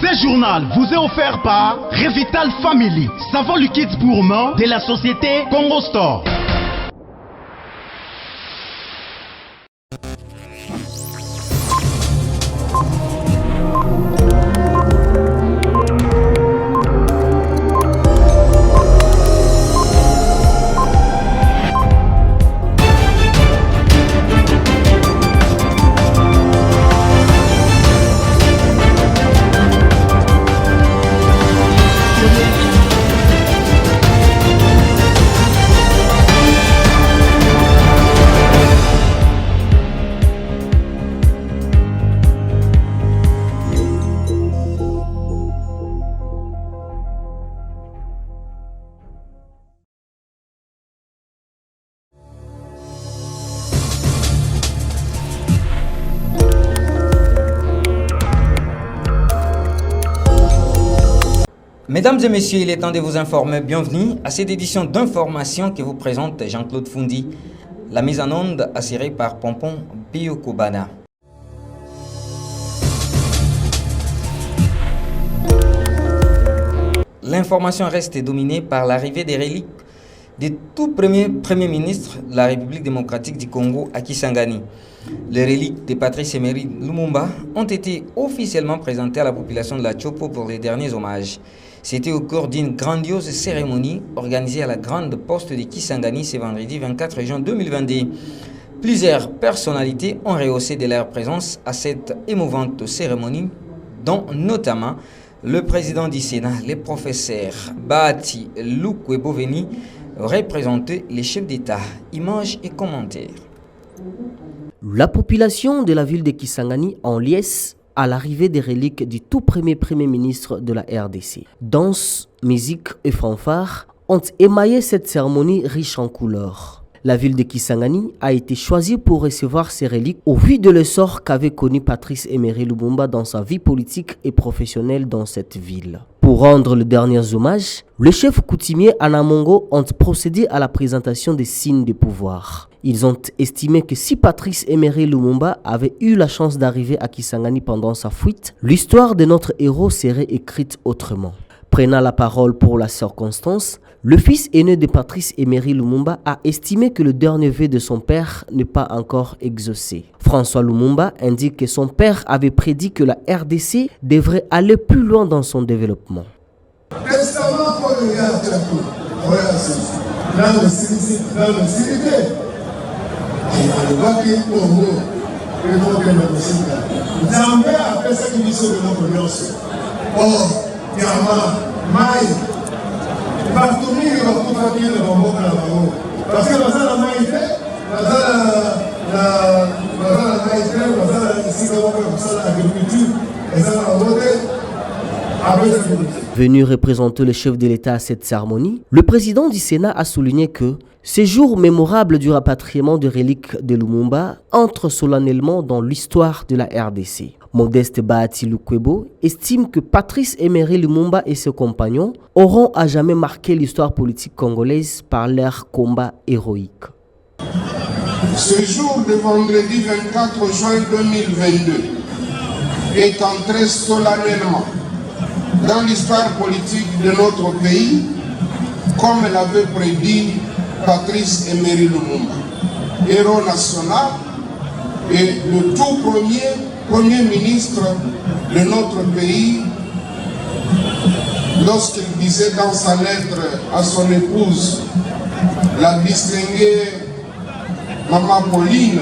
Ce journal vous est offert par Revital Family, savon liquide pour main de la société Congo Store. Mesdames et messieurs, il est temps de vous informer. Bienvenue à cette édition d'information que vous présente Jean-Claude Fundi. La mise en onde assurée par Pompon Biokobana. L'information reste dominée par l'arrivée des reliques du tout premier ministre de la République démocratique du Congo à Kisangani. Les reliques de Patrice Emery Lumumba ont été officiellement présentées à la population de la Chopo pour les derniers hommages. C'était au cours d'une grandiose cérémonie organisée à la grande poste de Kisangani ce vendredi 24 juin 2022. Plusieurs personnalités ont rehaussé de leur présence à cette émouvante cérémonie, dont notamment le président du Sénat, le professeur Bahati Lukwebo-Veni, représentait les chefs d'État. Images et commentaires. La population de la ville de Kisangani en liesse à l'arrivée des reliques du tout premier ministre de la RDC. Danse, musique et fanfares ont émaillé cette cérémonie riche en couleurs. La ville de Kisangani a été choisie pour recevoir ces reliques au vu de l'essor qu'avait connu Patrice Emery Lumumba dans sa vie politique et professionnelle dans cette ville. Pour rendre les derniers hommages, les chefs coutumiers Anamongo ont procédé à la présentation des signes de pouvoir. Ils ont estimé que si Patrice Emery Lumumba avait eu la chance d'arriver à Kisangani pendant sa fuite, l'histoire de notre héros serait écrite autrement. Prenant la parole pour la circonstance, le fils aîné de Patrice Emery Lumumba a estimé que le dernier vœu de son père n'est pas encore exaucé. François Lumumba indique que son père avait prédit que la RDC devrait aller plus loin dans son développement. Venu représenter le chef de l'État à cette cérémonie, le président du Sénat a souligné que ces jours mémorables du rapatriement des reliques de Lumumba entrent solennellement dans l'histoire de la RDC. Modeste Bahati Lukwebo estime que Patrice Emery Lumumba et ses compagnons auront à jamais marqué l'histoire politique congolaise par leur combat héroïque. Ce jour de vendredi 24 juin 2022 est entré solennellement dans l'histoire politique de notre pays, comme l'avait prédit Patrice Emery Lumumba, héros national et le tout premier ministre de notre pays, lorsqu'il disait dans sa lettre à son épouse, la distinguée Maman Pauline,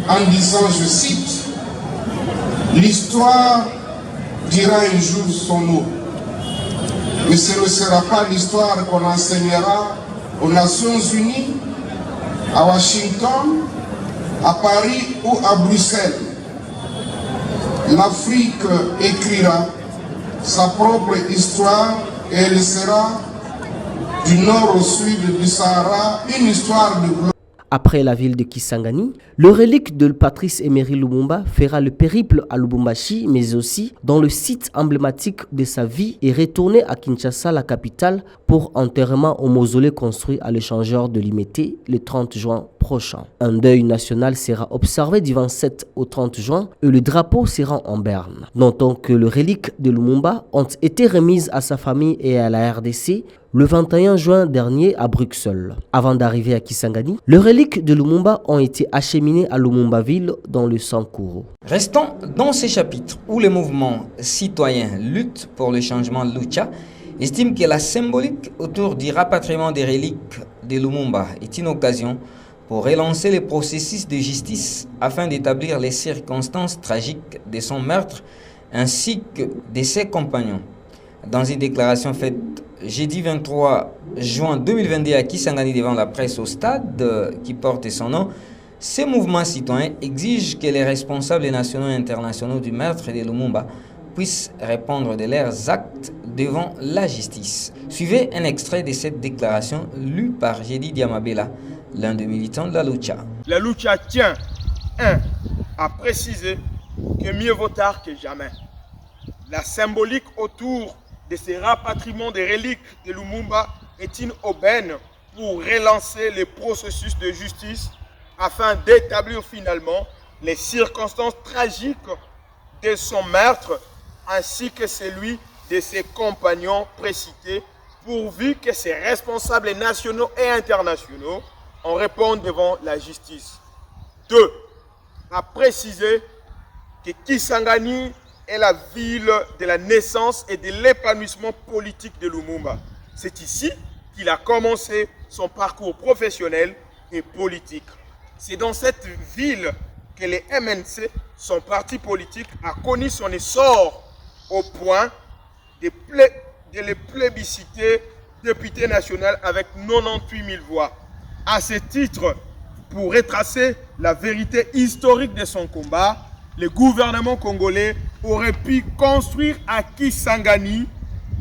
en disant, je cite, « L'histoire dira un jour son nom, mais ce ne sera pas l'histoire qu'on enseignera aux Nations Unies, à Washington, à Paris ou à Bruxelles. L'Afrique écrira sa propre histoire et elle sera du nord au sud du Sahara une histoire de gloire. » Après la ville de Kisangani, le relique de Patrice Emery Lumumba fera le périple à Lubumbashi, mais aussi dans le site emblématique de sa vie et retourner à Kinshasa, la capitale, pour enterrement au mausolée construit à l'échangeur de Limete le 30 juin prochain. prochain. Un deuil national sera observé du 27 au 30 juin et le drapeau sera en berne. Notons que les reliques de Lumumba ont été remises à sa famille et à la RDC le 21 juin dernier à Bruxelles. Avant d'arriver à Kisangani, les reliques de Lumumba ont été acheminées à Lumumbaville dans le Sankuru. Restons dans ces chapitres où le mouvement citoyen lutte pour le changement Lucha estime que la symbolique autour du rapatriement des reliques de Lumumba est une occasion pour relancer le processus de justice afin d'établir les circonstances tragiques de son meurtre ainsi que de ses compagnons. Dans une déclaration faite jeudi 23 juin 2022 à Kisangani devant la presse au stade qui porte son nom, ces mouvements citoyens exigent que les responsables nationaux et internationaux du meurtre de Lumumba puissent répondre de leurs actes devant la justice. Suivez un extrait de cette déclaration lue par Jedi Diamabela, l'un des militants de la Lucha. La Lucha tient, à préciser que mieux vaut tard que jamais. La symbolique autour de ces rapatriements des reliques de Lumumba est une aubaine pour relancer le processus de justice afin d'établir finalement les circonstances tragiques de son meurtre ainsi que celui de ses compagnons précités, pourvu que ces responsables nationaux et internationaux en répondent devant la justice. 2. À préciser que Kisangani est la ville de la naissance et de l'épanouissement politique de Lumumba. C'est ici qu'il a commencé son parcours professionnel et politique. C'est dans cette ville que le MNC, son parti politique, a connu son essor au point de le plébisciter député national avec 98 000 voix. À ce titre, pour retracer la vérité historique de son combat, le gouvernement congolais aurait pu construire à Kisangani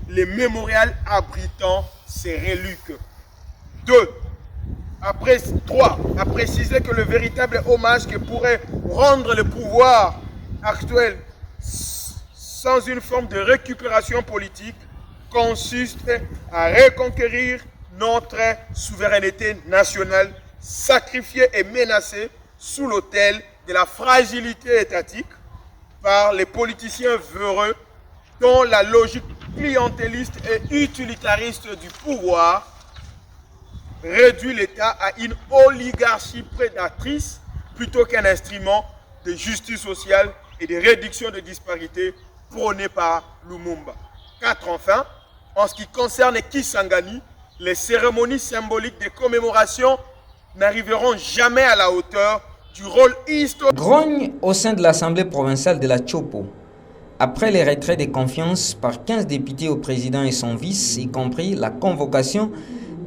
le mémorial abritant ses reliques. 3. À préciser que le véritable hommage que pourrait rendre le pouvoir actuel sans une forme de récupération politique consiste à reconquérir notre souveraineté nationale sacrifiée et menacée sous l'autel de la fragilité étatique par les politiciens véreux dont la logique clientéliste et utilitariste du pouvoir réduit l'État à une oligarchie prédatrice plutôt qu'un instrument de justice sociale et de réduction de disparités prôné par Lumumba. 4. Enfin, en ce qui concerne Kisangani, les cérémonies symboliques de commémoration n'arriveront jamais à la hauteur du rôle historique. Grogne au sein de l'Assemblée provinciale de la Chopo. Après les retraits de confiance par 15 députés au président et son vice, y compris la convocation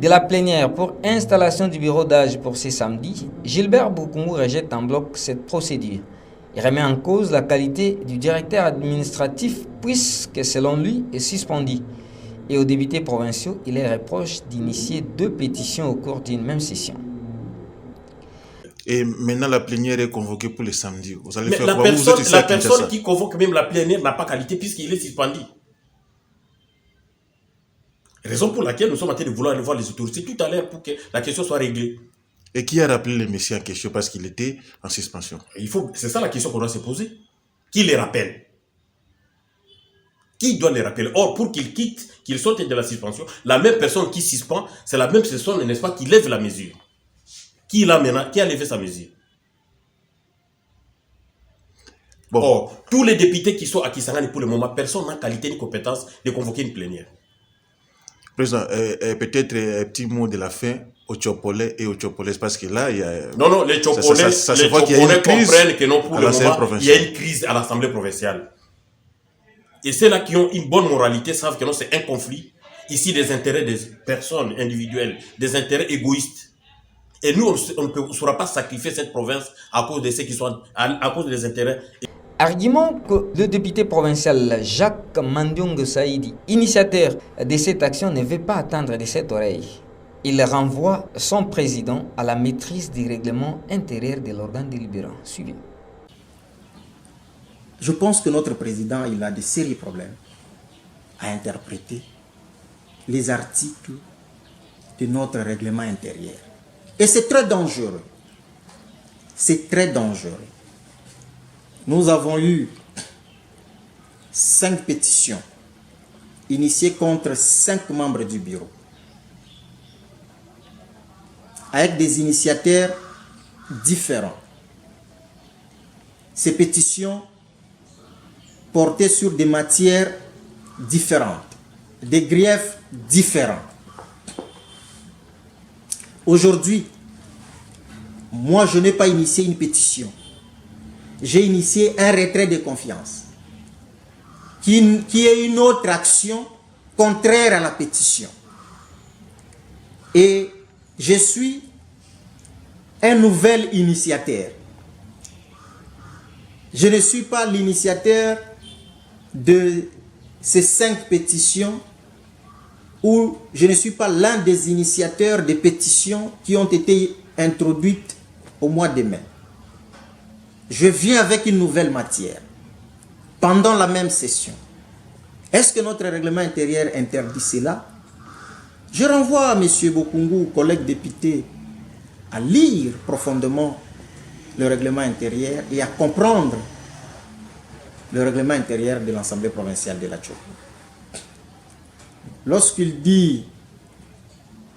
de la plénière pour installation du bureau d'âge pour ce samedi, Gilbert Boukoumou rejette en bloc cette procédure. Il remet en cause la qualité du directeur administratif puisque, selon lui, est suspendu. Et aux députés provinciaux, il les reproche d'initier 2 pétitions au cours d'une même session. Et maintenant, la plénière est convoquée pour le samedi. Vous allez faire la quoi? Personne qui convoque même la plénière n'a pas qualité puisqu'il est suspendu. Raison pour laquelle nous sommes en train de vouloir aller voir les autorités tout à l'heure pour que la question soit réglée. Et qui a rappelé le monsieur en question parce qu'il était en suspension? C'est ça la question qu'on doit se poser. Qui les rappelle? Qui doit les rappeler? Or, pour qu'ils quittent, qu'ils sortent de la suspension, la même personne qui suspend, c'est la même personne, n'est-ce pas, qui lève la mesure. Qui a levé sa mesure? Bon. Or, tous les députés qui sont à Kisangani pour le moment, personne n'a qualité ni compétence de convoquer une plénière. Président, peut-être un petit mot de la fin aux Tchopolais et aux Tchopolaises, parce que là, il y a... Non, les Tchopolais comprennent que non, pour le moment, il y a une crise à l'Assemblée provinciale. Et ceux-là qui ont une bonne moralité savent que non, c'est un conflit. Ici, des intérêts des personnes individuelles, des intérêts égoïstes. Et nous, on ne saura pas sacrifier cette province à cause de ceux qui sont, à cause des intérêts. Argument que le député provincial Jacques Mandiong Saïdi, initiateur de cette action, ne veut pas attendre de cette oreille. Il renvoie son président à la maîtrise du règlement intérieur de l'organe délibérant. Suivez. Je pense que notre président, il a de sérieux problèmes à interpréter les articles de notre règlement intérieur. Et c'est très dangereux. c'est très dangereux. Nous avons eu 5 pétitions initiées contre 5 membres du bureau, avec des initiateurs différents. Ces pétitions portaient sur des matières différentes, des griefs différents. Aujourd'hui, moi, je n'ai pas initié une pétition. J'ai initié un retrait de confiance, qui est une autre action contraire à la pétition. Et je suis un nouvel initiateur. Je ne suis pas l'initiateur de ces 5 pétitions, ou je ne suis pas l'un des initiateurs des pétitions qui ont été introduites au mois de mai. Je viens avec une nouvelle matière pendant la même session. Est-ce que notre règlement intérieur interdit cela? Je renvoie à M. Bokungu, collègue député, à lire profondément le règlement intérieur et à comprendre le règlement intérieur de l'Assemblée provinciale de la Tchoko. Lorsqu'il dit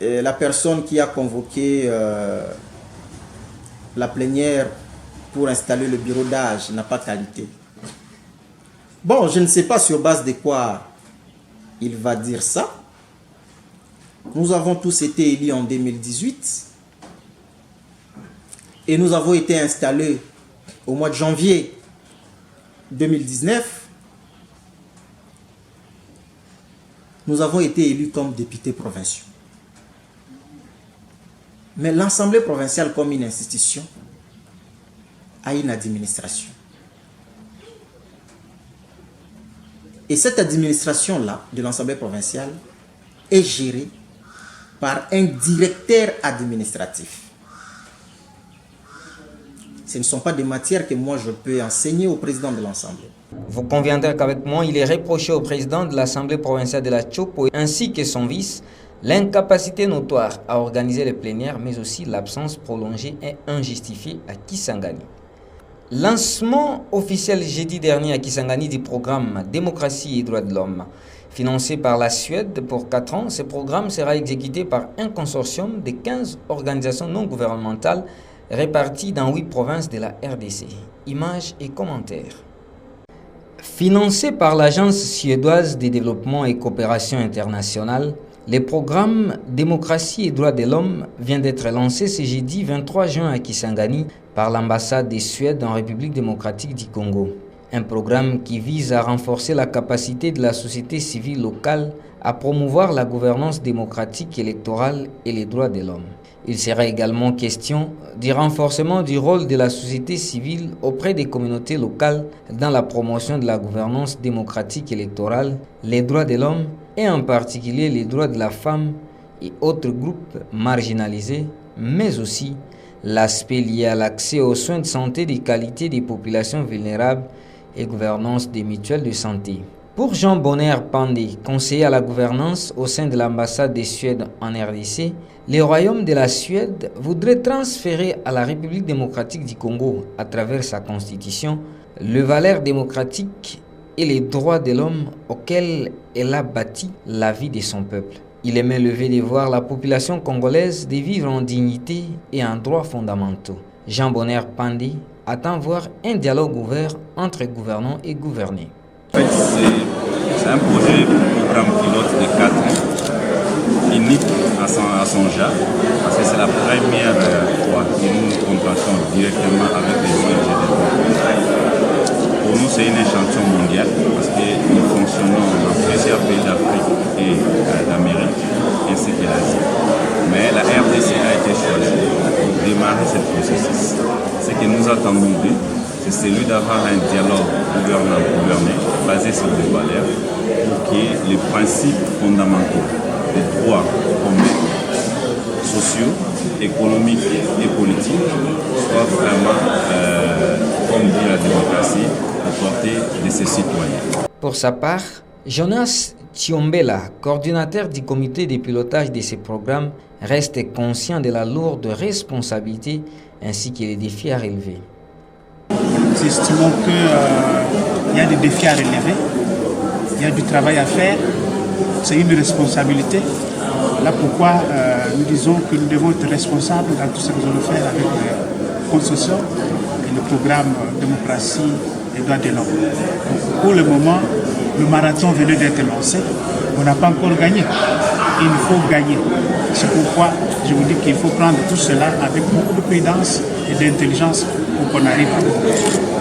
la personne qui a convoqué la plénière pour installer le bureau d'âge n'a pas qualité. Bon, je ne sais pas sur base de quoi il va dire ça. Nous avons tous été élus en 2018 et nous avons été installés au mois de janvier 2019. Nous avons été élus comme députés provinciaux. Mais l'Assemblée provinciale, comme une institution, a une administration. Et cette administration-là, de l'Assemblée provinciale, est gérée par un directeur administratif. Ce ne sont pas des matières que moi je peux enseigner au président de l'Assemblée. Vous conviendrez qu'avec moi, il est reproché au président de l'Assemblée provinciale de la Tchoko ainsi que son vice l'incapacité notoire à organiser les plénières, mais aussi l'absence prolongée et injustifiée à Kisangani. Lancement officiel jeudi dernier à Kisangani du programme Démocratie et droits de l'homme. Financé par la Suède pour 4 ans, ce programme sera exécuté par un consortium de 15 organisations non gouvernementales réparties dans 8 provinces de la RDC. Images et commentaires. Financé par l'Agence suédoise de développement et coopération internationale, le programme Démocratie et droits de l'homme vient d'être lancé ce jeudi 23 juin à Kisangani par l'ambassade de Suède en République démocratique du Congo. Un programme qui vise à renforcer la capacité de la société civile locale à promouvoir la gouvernance démocratique électorale et les droits de l'homme. Il sera également question du renforcement du rôle de la société civile auprès des communautés locales dans la promotion de la gouvernance démocratique électorale, les droits de l'homme et en particulier les droits de la femme et autres groupes marginalisés, mais aussi l'aspect lié à l'accès aux soins de santé de qualité des populations vulnérables et gouvernance des mutuelles de santé. Pour Jean Bonner Pandé, conseiller à la gouvernance au sein de l'ambassade de Suède en RDC, le royaume de la Suède voudrait transférer à la République démocratique du Congo, à travers sa constitution, les valeurs démocratiques et les droits de l'homme auxquels elle a bâti la vie de son peuple. Il aimait lever de voir la population congolaise de vivre en dignité et en droits fondamentaux. Jean Bonner Pandé attend voir un dialogue ouvert entre gouvernants et gouvernés. En fait, c'est un projet, programme pilote de 4 ans, unique à son genre, parce que c'est la première fois que nous contractons directement avec les ONG. Pour nous, c'est une échantillon mondial, parce que nous fonctionnons dans plusieurs pays d'Afrique et d'Amérique, ainsi que l'Asie. Mais la RDC a été choisie pour démarrer ce processus. Ce que nous attendons d'eux, c'est celui d'avoir un dialogue gouvernant-gouverné basé sur des valeurs pour que les principes fondamentaux des droits communs, sociaux, économiques et politiques soient vraiment, comme dit la démocratie, à portée de ses citoyens. Pour sa part, Jonas Tiombela, coordinateur du comité de pilotage de ces programmes, reste conscient de la lourde responsabilité ainsi que les défis à relever. Nous estimons qu'il y a des défis à relever, il y a du travail à faire, c'est une responsabilité. Voilà pourquoi nous disons que nous devons être responsables dans tout ce que nous allons faire avec les comptes sociaux et le programme démocratie et droits de l'homme. Pour le moment, le marathon venait d'être lancé, on n'a pas encore gagné. Il faut gagner. C'est pourquoi je vous dis qu'il faut prendre tout cela avec beaucoup de prudence et d'intelligence pour qu'on arrive à bout.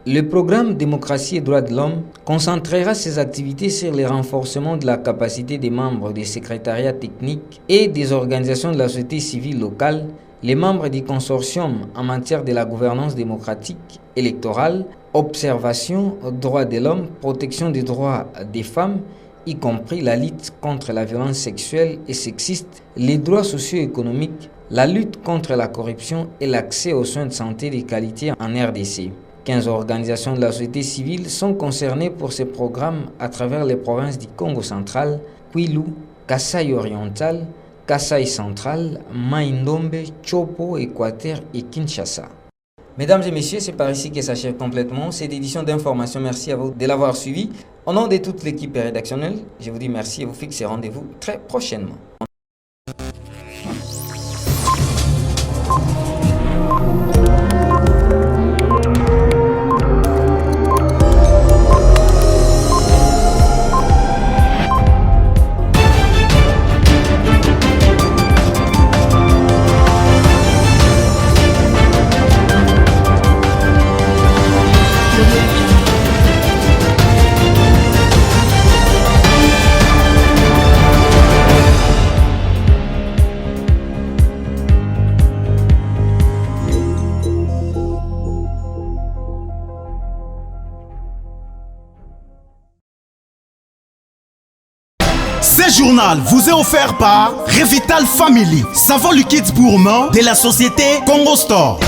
Le programme Démocratie et droits de l'homme concentrera ses activités sur le renforcement de la capacité des membres des secrétariats techniques et des organisations de la société civile locale, les membres du consortium en matière de la gouvernance démocratique, électorale, observation, droits de l'homme, protection des droits des femmes, y compris la lutte contre la violence sexuelle et sexiste, les droits socio-économiques, la lutte contre la corruption et l'accès aux soins de santé de qualité en RDC. 15 organisations de la société civile sont concernées pour ces programmes à travers les provinces du Congo central, Kwilu, Kasai oriental, Kasai central, Mai-Ndombe, Chopo, Équateur et Kinshasa. Mesdames et messieurs, c'est par ici que s'achève complètement cette édition d'information. Merci à vous de l'avoir suivi. Au nom de toute l'équipe rédactionnelle, je vous dis merci et vous fixe rendez-vous très prochainement. Ce journal vous est offert par Revital Family, savon liquide gourmand de la société Congo Store.